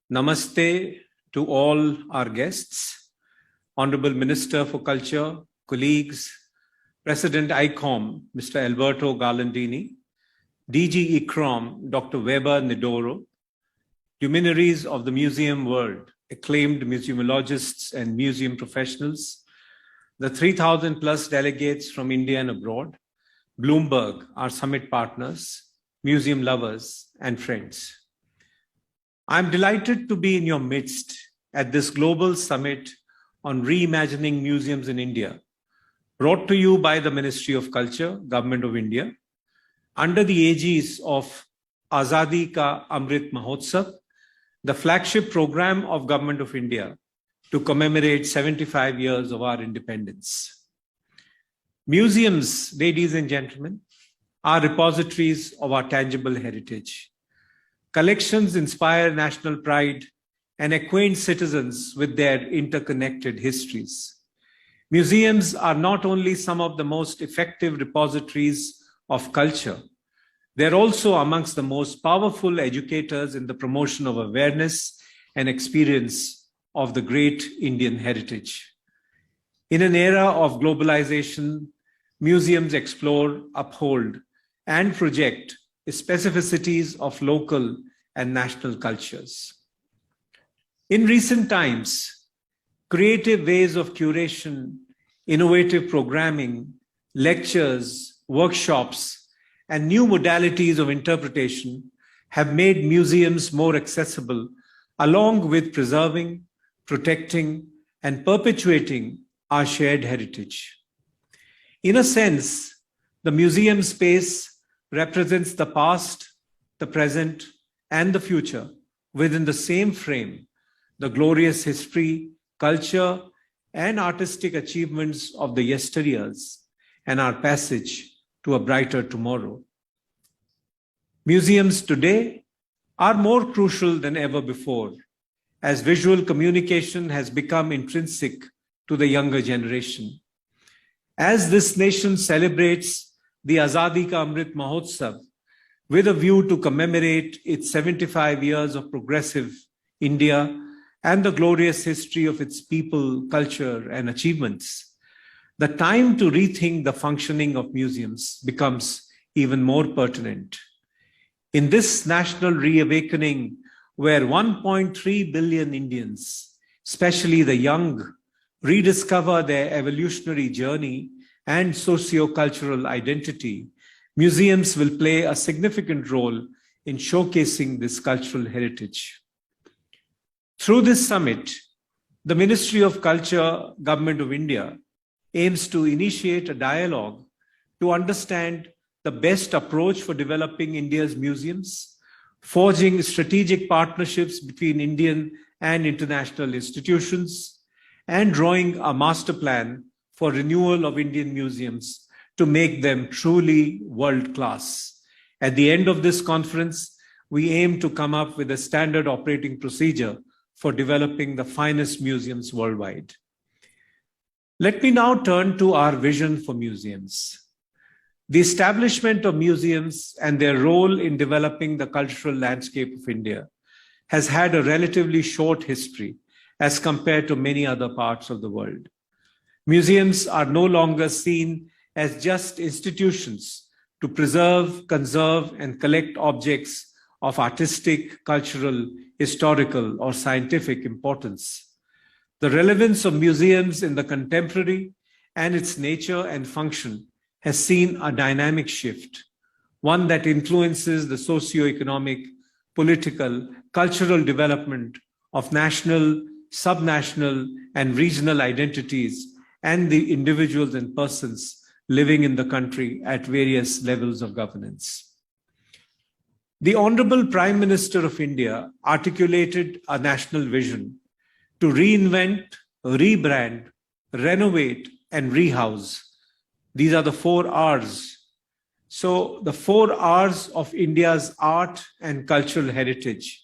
Namaste to all our guests, Honorable Minister for Culture, colleagues, President ICOM, Mr. Alberto Garlandini, DG ICROM, Dr. Weber Nidoro, luminaries of the museum world, acclaimed museumologists and museum professionals, the 3,000 plus delegates from India and abroad, Bloomberg, our summit partners, museum lovers and friends. I'm delighted to be in your midst at this global summit on reimagining museums in India, brought to you by the Ministry of Culture, Government of India, under the aegis of Azadi Ka Amrit Mahotsav, the flagship program of Government of India to commemorate 75 years of our independence. Museums, ladies and gentlemen, are repositories of our tangible heritage. Collections inspire national pride and acquaint citizens with their interconnected histories. Museums are not only some of the most effective repositories of culture, they're also amongst the most powerful educators in the promotion of awareness and experience of the great Indian heritage. In an era of globalization, museums explore, uphold, and project the specificities of local and national cultures. In recent times, creative ways of curation, innovative programming, lectures, workshops, and new modalities of interpretation have made museums more accessible, along with preserving, protecting, and perpetuating our shared heritage. In a sense, the museum space represents the past, the present, and the future within the same frame, the glorious history, culture, and artistic achievements of the yesteryears, and our passage to a brighter tomorrow. Museums today are more crucial than ever before, as visual communication has become intrinsic to the younger generation. As this nation celebrates the Azadi Ka Amrit Mahotsav with a view to commemorate its 75 years of progressive India and the glorious history of its people, culture, and achievements, the time to rethink the functioning of museums becomes even more pertinent. In this national reawakening, where 1.3 billion Indians, especially the young, rediscover their evolutionary journey and socio-cultural identity, museums will play a significant role in showcasing this cultural heritage. Through this summit, the Ministry of Culture, Government of India, aims to initiate a dialogue to understand the best approach for developing India's museums, forging strategic partnerships between Indian and international institutions, and drawing a master plan for renewal of Indian museums to make them truly world-class. At the end of this conference, we aim to come up with a standard operating procedure for developing the finest museums worldwide. Let me now turn to our vision for museums. The establishment of museums and their role in developing the cultural landscape of India has had a relatively short history as compared to many other parts of the world. Museums are no longer seen as just institutions to preserve, conserve, and collect objects of artistic, cultural, historical, or scientific importance. The relevance of museums in the contemporary and its nature and function has seen a dynamic shift, one that influences the socio-economic, political, cultural development of national, subnational, and regional identities and the individuals and persons living in the country at various levels of governance. The Honorable Prime Minister of India articulated a national vision to reinvent, rebrand, renovate, and rehouse. These are the 4 R's. So the 4 R's of India's art and cultural heritage,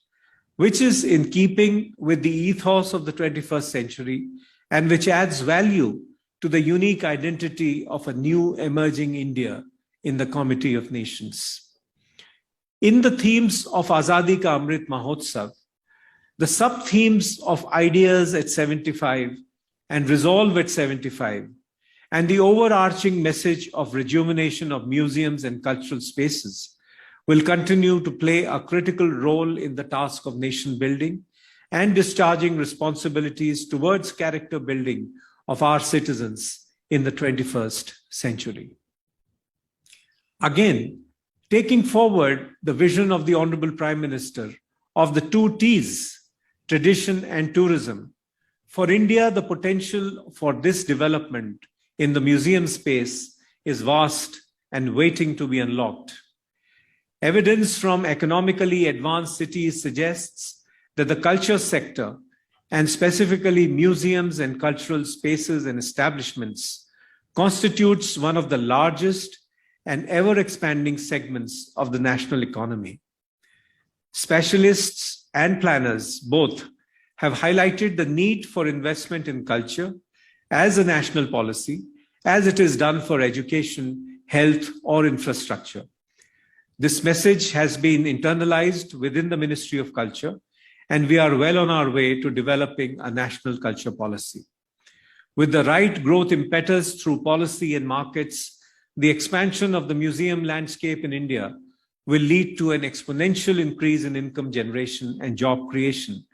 which is in keeping with the ethos of the 21st century and which adds value to the unique identity of a new emerging India in the Committee of Nations. In the themes of Azadi Ka Amrit Mahotsav, The sub-themes of ideas at 75 and resolve at 75, and the overarching message of rejuvenation of museums and cultural spaces will continue to play a critical role in the task of nation building and discharging responsibilities towards character building of our citizens in the 21st century. Again, taking forward the vision of the Honorable Prime Minister of the two T's, tradition and tourism, for India, the potential for this development in the museum space is vast and waiting to be unlocked. Evidence from economically advanced cities suggests that the culture sector, and specifically museums and cultural spaces and establishments, constitutes one of the largest and ever-expanding segments of the national economy. Specialists and planners both have highlighted the need for investment in culture as a national policy, as it is done for education, health, or infrastructure. This message has been internalized within the Ministry of Culture, and we are well on our way to developing a national culture policy. With the right growth impetus through policy and markets, the expansion of the museum landscape in India will lead to an exponential increase in income generation and job creation.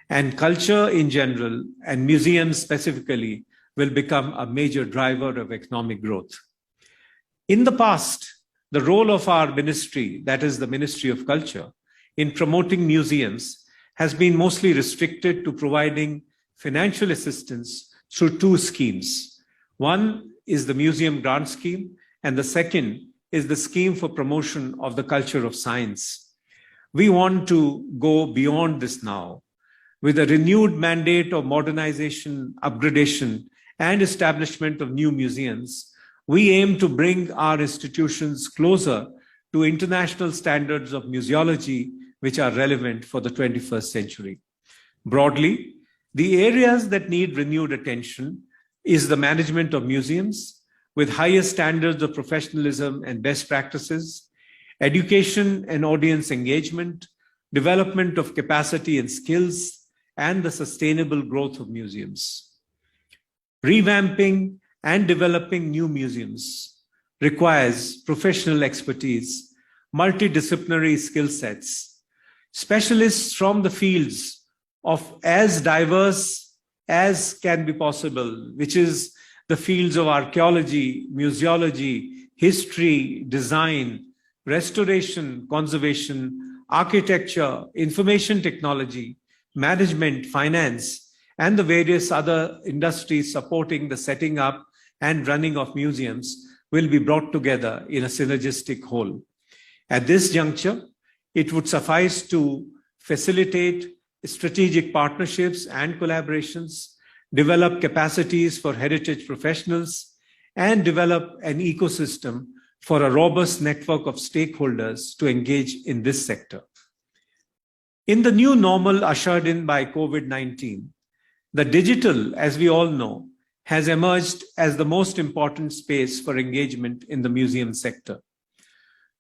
And culture in general, and museums specifically, will become a major driver of economic growth. In the past, the role of our ministry, that is the Ministry of Culture, in promoting museums has been mostly restricted to providing financial assistance through two schemes. One is the Museum Grant Scheme, and the second is the Scheme for Promotion of the Culture of Science. We want to go beyond this now, with a renewed mandate of modernization, upgradation, and establishment of new museums. We aim to bring our institutions closer to international standards of museology, which are relevant for the 21st century. Broadly, the areas that need renewed attention is the management of museums with higher standards of professionalism and best practices, education and audience engagement, development of capacity and skills, and the sustainable growth of museums. Revamping and developing new museums requires professional expertise, multidisciplinary skill sets, specialists from the fields of as diverse as can be possible, which is the fields of archaeology, museology, history, design, restoration, conservation, architecture, information technology, management, finance, and the various other industries supporting the setting up and running of museums will be brought together in a synergistic whole. At this juncture, it would suffice to facilitate strategic partnerships and collaborations, develop capacities for heritage professionals, and develop an ecosystem for a robust network of stakeholders to engage in this sector. In the new normal ushered in by COVID-19, the digital, as we all know, has emerged as the most important space for engagement in the museum sector.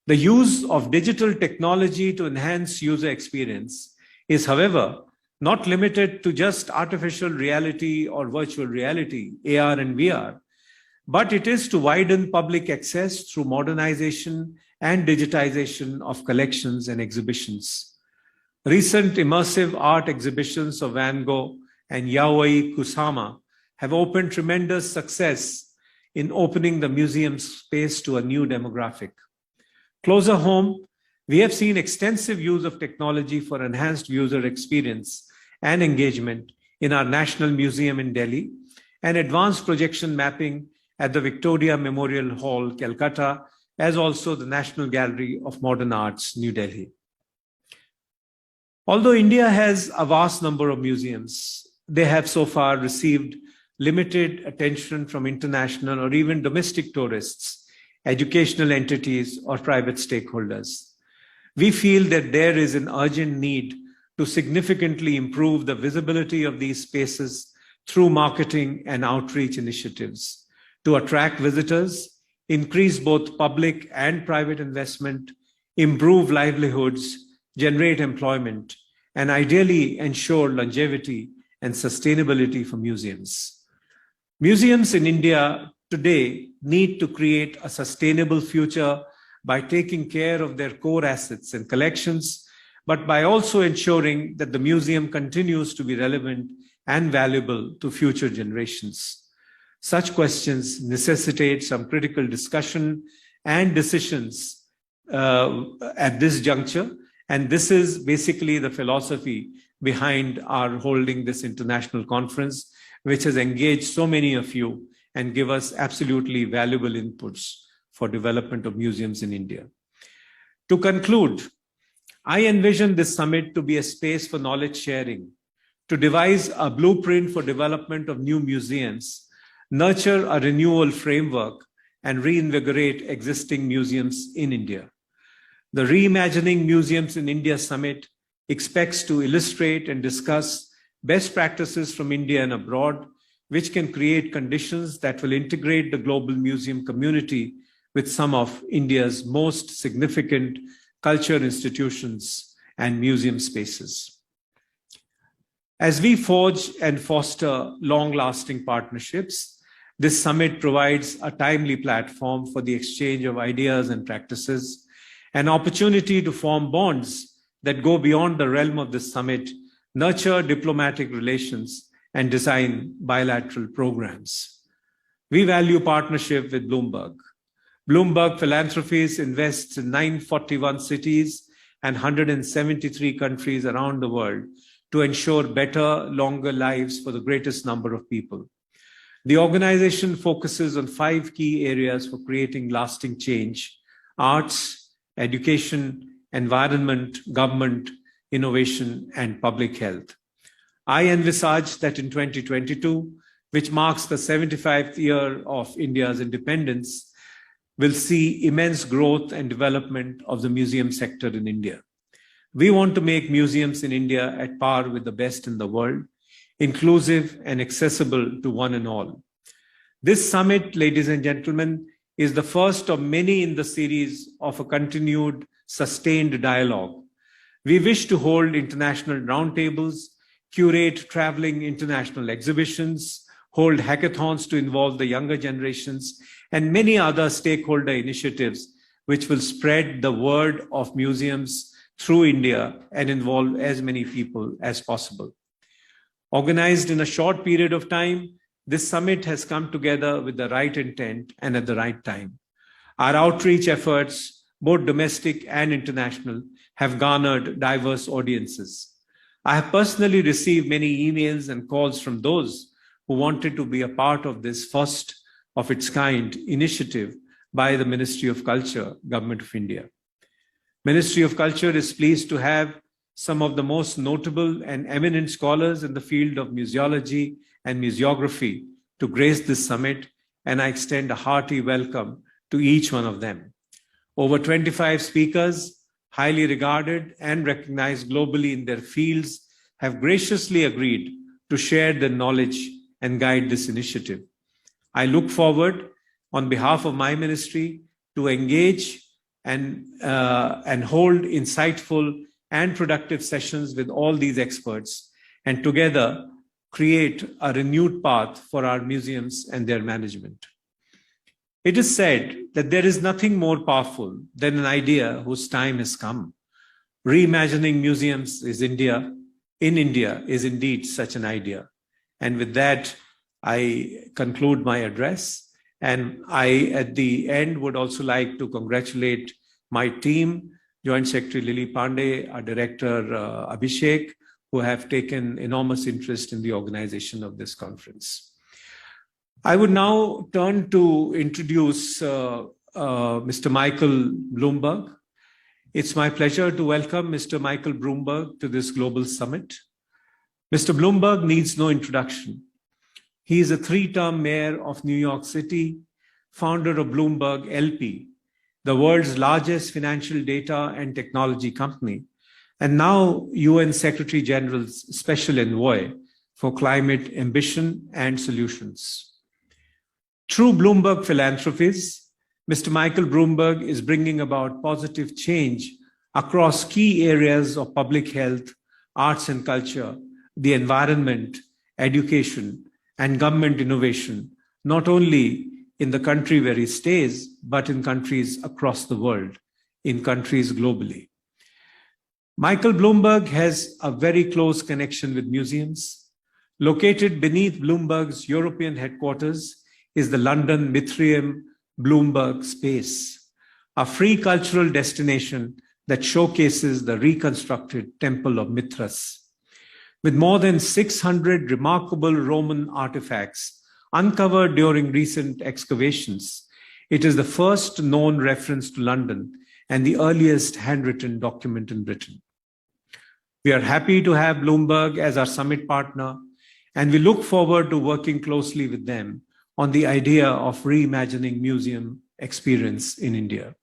The use of digital technology to enhance user experience is, however, not limited to just artificial reality or virtual reality, AR and VR, but it is to widen public access through modernization and digitization of collections and exhibitions. Recent immersive art exhibitions of Van Gogh and Yayoi Kusama have opened tremendous success in opening the museum space to a new demographic. Closer home, we have seen extensive use of technology for enhanced user experience and engagement in our National Museum in Delhi and advanced projection mapping at the Victoria Memorial Hall, Calcutta, as also the National Gallery of Modern Arts, New Delhi. Although India has a vast number of museums, they have so far received limited attention from international or even domestic tourists, educational entities, or private stakeholders. We feel that there is an urgent need to significantly improve the visibility of these spaces through marketing and outreach initiatives to attract visitors, increase both public and private investment, improve livelihoods, generate employment, and ideally ensure longevity and sustainability for museums. Museums in India today need to create a sustainable future by taking care of their core assets and collections, but by also ensuring that the museum continues to be relevant and valuable to future generations. Such questions necessitate some critical discussion and decisions at this juncture, and this is basically the philosophy behind our holding this international conference, which has engaged so many of you and give us absolutely valuable inputs for development of museums in India. To conclude, I envision this summit to be a space for knowledge sharing, to devise a blueprint for development of new museums, nurture a renewal framework, and reinvigorate existing museums in India. The Reimagining Museums in India Summit expects to illustrate and discuss best practices from India and abroad, which can create conditions that will integrate the global museum community with some of India's most significant culture institutions and museum spaces. As we forge and foster long-lasting partnerships, this summit provides a timely platform for the exchange of ideas and practices, an opportunity to form bonds that go beyond the realm of this summit, nurture diplomatic relations, and design bilateral programs. We value partnership with Bloomberg. Bloomberg Philanthropies invests in 941 cities and 173 countries around the world to ensure better, longer lives for the greatest number of people. The organization focuses on 5 key areas for creating lasting change: arts, education, environment, government, innovation, and public health. I envisage that in 2022, which marks the 75th year of India's independence, will see immense growth and development of the museum sector in India. We want to make museums in India at par with the best in the world, inclusive and accessible to one and all. This summit, ladies and gentlemen, is the first of many in the series of a continued, sustained dialogue. We wish to hold international roundtables, curate traveling international exhibitions, hold hackathons to involve the younger generations, and many other stakeholder initiatives which will spread the word of museums through India and involve as many people as possible. Organized in a short period of time, this summit has come together with the right intent and at the right time. Our outreach efforts, both domestic and international, have garnered diverse audiences. I have personally received many emails and calls from those who wanted to be a part of this first of its kind initiative by the Ministry of Culture, Government of India. Ministry of Culture is pleased to have some of the most notable and eminent scholars in the field of museology and museography to grace this summit, and I extend a hearty welcome to each one of them. Over 25 speakers, highly regarded and recognized globally in their fields, have graciously agreed to share their knowledge and guide this initiative. I look forward, on behalf of my ministry, to engage and hold insightful and productive sessions with all these experts, and together create a renewed path for our museums and their management. It is said that there is nothing more powerful than an idea whose time has come. Reimagining museums in India is indeed such an idea. And with that, I conclude my address. And I, at the end, would also like to congratulate my team, Joint Secretary Lily Pandey, our Director Abhishek, who have taken enormous interest in the organization of this conference. I would now turn to introduce Mr. Michael Bloomberg. It's my pleasure to welcome Mr. Michael Bloomberg to this global summit. Mr. Bloomberg needs no introduction. He is a 3-term mayor of New York City, founder of Bloomberg LP, the world's largest financial data and technology company, and now UN Secretary General's Special Envoy for Climate Ambition and Solutions. Through Bloomberg Philanthropies, Mr. Michael Bloomberg is bringing about positive change across key areas of public health, arts and culture, the environment, education, and government innovation, not only in the country where he stays, but in countries across the world, in countries globally. Michael Bloomberg has a very close connection with museums. Located beneath Bloomberg's European headquarters is the London Mithraeum Bloomberg Space, a free cultural destination that showcases the reconstructed Temple of Mithras. With more than 600 remarkable Roman artifacts uncovered during recent excavations, it is the first known reference to London and the earliest handwritten document in Britain. We are happy to have Bloomberg as our summit partner, and we look forward to working closely with them on the idea of reimagining museum experience in India.